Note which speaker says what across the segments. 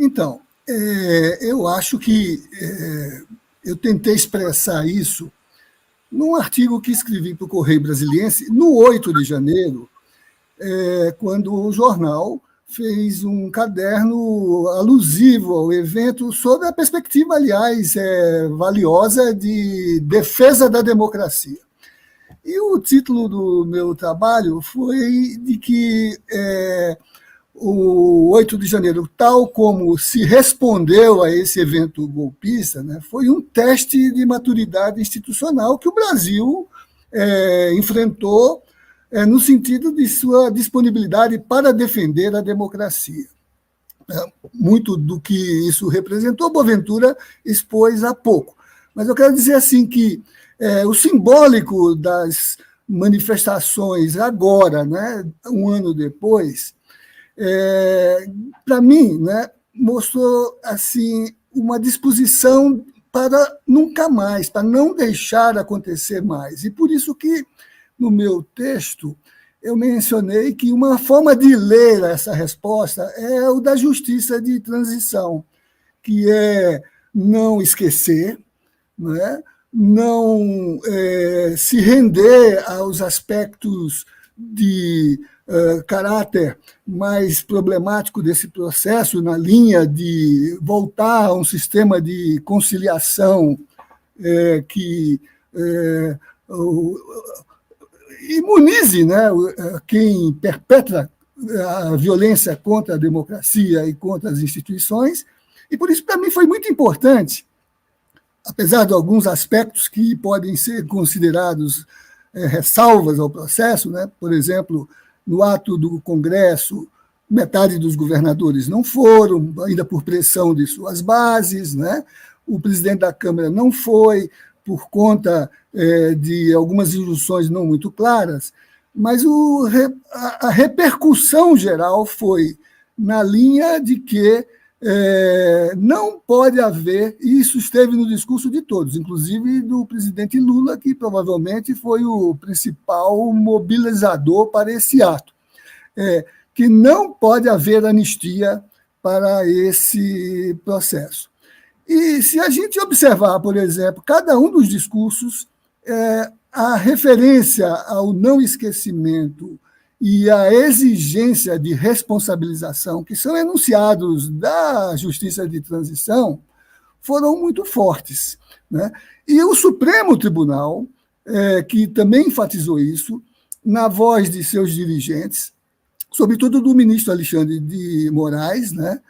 Speaker 1: Então, eu acho que eu tentei expressar isso num artigo que escrevi para o Correio Brasiliense, no 8 de janeiro, quando o jornal fez um caderno alusivo ao evento, sob a perspectiva, aliás, valiosa de defesa da democracia. E o título do meu trabalho foi de que o 8 de janeiro, tal como se respondeu a esse evento golpista, né, foi um teste de maturidade institucional que o Brasil enfrentou no sentido de sua disponibilidade para defender a democracia. Muito do que isso representou, Boaventura expôs há pouco. Mas eu quero dizer assim que o simbólico das manifestações agora, né, um ano depois, para mim, né, mostrou assim uma disposição para nunca mais, para não deixar acontecer mais. E por isso que, no meu texto, eu mencionei que uma forma de ler essa resposta é o da justiça de transição, que é não esquecer, não se render aos aspectos de caráter mais problemático desse processo, na linha de voltar a um sistema de conciliação que imunize, né, quem perpetra a violência contra a democracia e contra as instituições. E por isso, para mim, foi muito importante, apesar de alguns aspectos que podem ser considerados ressalvas ao processo, né, por exemplo, no ato do Congresso, metade dos governadores não foram, ainda por pressão de suas bases, né? O presidente da Câmara não foi, por conta de algumas injunções não muito claras, mas a repercussão geral foi na linha de que não pode haver, e isso esteve no discurso de todos, inclusive do presidente Lula, que provavelmente foi o principal mobilizador para esse ato, que não pode haver anistia para esse processo. E se a gente observar, por exemplo, cada um dos discursos, a referência ao não esquecimento e a exigência de responsabilização, que são enunciados da justiça de transição, foram muito fortes, né? E o Supremo Tribunal, que também enfatizou isso, na voz de seus dirigentes, sobretudo do ministro Alexandre de Moraes, né,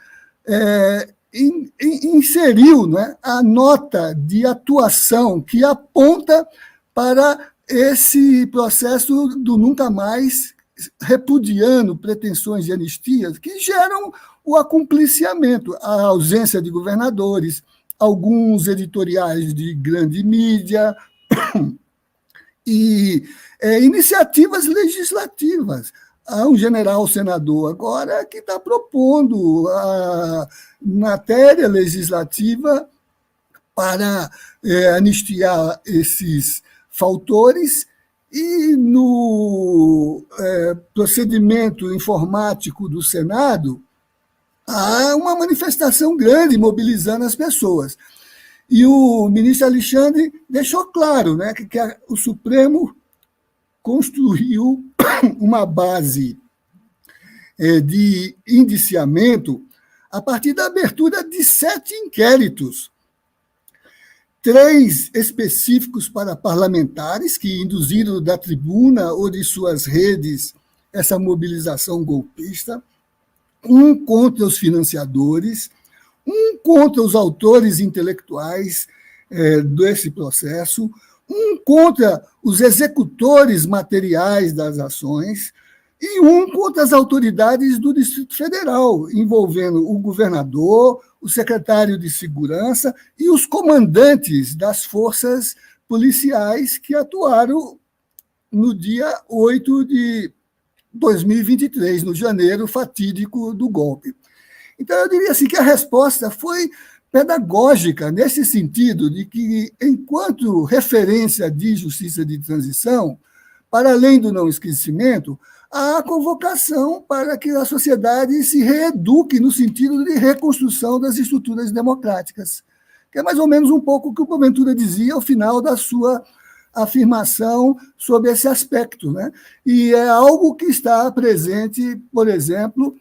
Speaker 1: inseriu, né, a nota de atuação que aponta para esse processo do nunca mais, repudiando pretensões de anistia que geram o acompliciamento, a ausência de governadores, alguns editoriais de grande mídia e iniciativas legislativas. Há um general senador agora que está propondo a matéria legislativa para anistiar esses fautores, e no procedimento informático do Senado há uma manifestação grande mobilizando as pessoas. E o ministro Alexandre deixou claro, né, que o Supremo construiu uma base de indiciamento a partir da abertura de 7 inquéritos, 3 específicos para parlamentares que induziram da tribuna ou de suas redes essa mobilização golpista, 1 contra os financiadores, 1 contra os autores intelectuais desse processo, 1 contra os executores materiais das ações e 1 contra as autoridades do Distrito Federal, envolvendo o governador, o secretário de Segurança e os comandantes das forças policiais que atuaram no dia 8 de 2023, no janeiro fatídico do golpe. Então, eu diria assim que a resposta foi pedagógica, nesse sentido de que, enquanto referência de justiça de transição, para além do não esquecimento, a convocação para que a sociedade se reeduque no sentido de reconstrução das estruturas democráticas, que é mais ou menos um pouco o que o Boaventura dizia ao final da sua afirmação sobre esse aspecto, né? E é algo que está presente, por exemplo,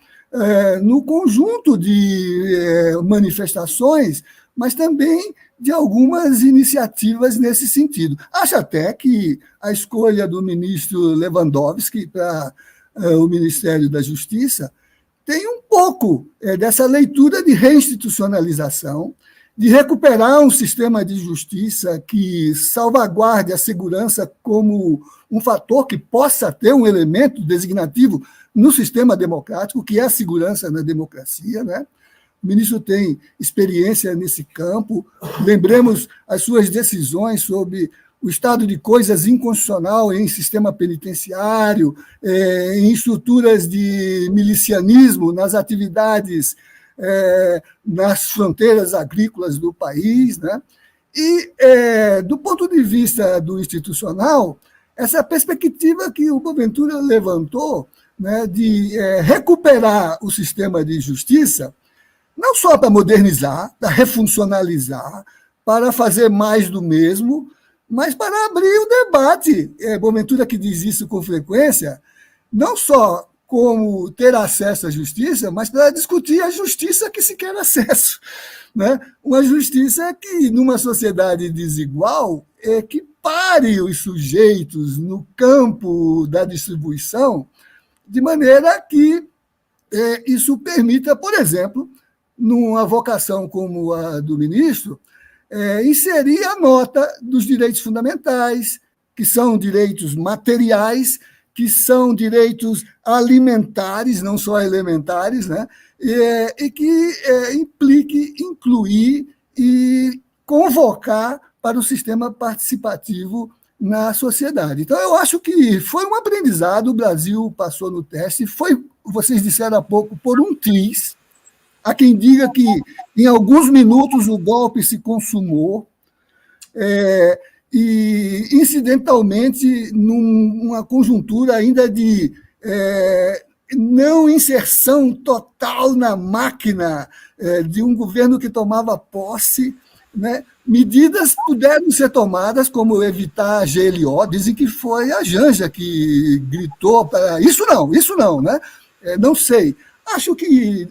Speaker 1: no conjunto de manifestações, mas também de algumas iniciativas nesse sentido. Acho até que a escolha do ministro Lewandowski para o Ministério da Justiça tem um pouco dessa leitura de reinstitucionalização, de recuperar um sistema de justiça que salvaguarde a segurança como um fator que possa ter um elemento designativo no sistema democrático, que é a segurança na democracia, né? O ministro tem experiência nesse campo. Lembremos as suas decisões sobre o estado de coisas inconstitucional em sistema penitenciário, em estruturas de milicianismo, nas atividades nas fronteiras agrícolas do país, né? E, do ponto de vista do institucional, essa perspectiva que o Boaventura levantou, né, de recuperar o sistema de justiça, não só para modernizar, para refuncionalizar, para fazer mais do mesmo, mas para abrir o debate. Boaventura que diz isso com frequência, não só como ter acesso à justiça, mas para discutir a justiça que se quer acesso, né? Uma justiça que, numa sociedade desigual, equipare os sujeitos no campo da distribuição, de maneira que isso permita, por exemplo, numa vocação como a do ministro, inserir a nota dos direitos fundamentais, que são direitos materiais, que são direitos alimentares, não só elementares, né? E que implique incluir e convocar para o sistema participativo na sociedade. Então, eu acho que foi um aprendizado, o Brasil passou no teste, foi, vocês disseram há pouco, por um triz. Há quem diga que, em alguns minutos, o golpe se consumou, e, incidentalmente, numa conjuntura ainda de não inserção total na máquina de um governo que tomava posse, né? Medidas puderam ser tomadas, como evitar a GLO, dizem que foi a Janja que gritou para isso não, né? Não sei. Acho que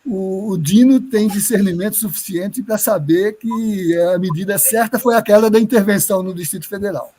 Speaker 1: o Dino tem discernimento suficiente para saber que a medida certa foi aquela da intervenção no Distrito Federal.